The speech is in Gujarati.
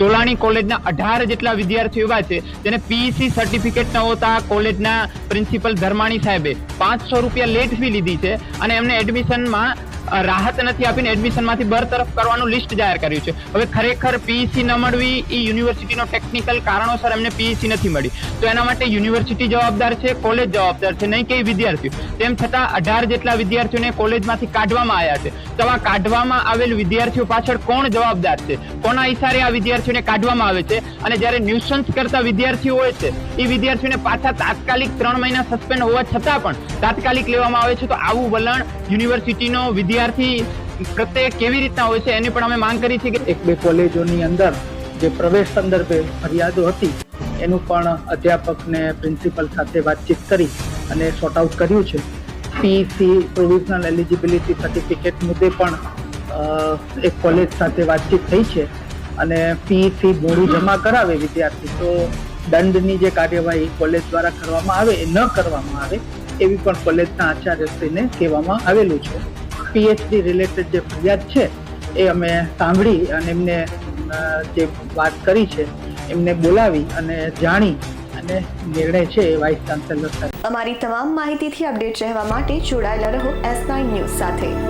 તોલાણી કોલેજના 18 જેટલા વિદ્યાર્થીઓ એવા છે જેને પીઈસી સર્ટિફિકેટ ન હોતા કોલેજના પ્રિન્સિપલ ધર્માણી સાહેબે 500 રૂપિયા લેટ ફી લીધી છે અને એમને એડમિશનમાં રાહત નથી આપીને એડમિશનમાંથી બરતરફ કરવાનું લિસ્ટ જાહેર કર્યું છે. હવે ખરેખર પીઈસી ન મળવી એ યુનિવર્સિટીનો ટેકનિકલ કારણોસર એમને પીઈસી નથી મળી, તો એના માટે યુનિવર્સિટી જવાબદાર છે, કોલેજ જવાબદાર છે, નહીં કે વિદ્યાર્થીઓ. તેમ છતાં 18 જેટલા વિદ્યાર્થીઓને કોલેજમાંથી કાઢવામાં આવ્યા છે. તો આ કાઢવામાં આવેલ વિદ્યાર્થીઓ પાછળ કોણ જવાબદાર છે, કોના ઇશારે આ વિદ્યાર્થીઓને કાઢવામાં આવે છે? અને જ્યારે ન્યુસન્સ કરતા વિદ્યાર્થીઓ હોય છે એ વિદ્યાર્થીઓને પાછા તાત્કાલિક 3 મહિના સસ્પેન્ડ હોવા છતાં પણ તાત્કાલિક લેવામાં આવે છે. તો આવું વલણ યુનિવર્સિટીનો વિદ્યાર્થી પ્રત્યે કેવી રીતના હોય છે એની પણ અમે માંગ કરી છે કે 1-2 કોલેજોની અંદર જે પ્રવેશ સંદર્ભે ફરિયાદો હતી એનું પણ અધ્યાપકને પ્રિન્સિપલ સાથે વાતચીત કરી અને સોર્ટ આઉટ કર્યું છે. પીઈસી પ્રોવિઝનલ એલિજિબિલિટી સર્ટિફિકેટ મુદ્દે પણ એક કોલેજ સાથે વાતચીત થઈ છે અને પીઈસી મોડું જમા કરાવે વિદ્યાર્થી તો દંડની જે કાર્યવાહી કોલેજ દ્વારા કરવામાં આવે એ ન કરવામાં આવે એવી પણ કોલેજના આચાર્યશ્રીને કહેવામાં આવેલું છે. પીએચડી રિલેટેડ જે ફરિયાદ છે એ અમે સાંભળી અને એમને જે વાત કરી છે એમને બોલાવી અને જાણી અને નિર્ણય છે એ વાઇસ ચાન્સેલર સાથે. અમારી તમામ માહિતીથી અપડેટ રહેવા માટે જોડાયેલા રહો S9 ન્યૂઝ સાથે.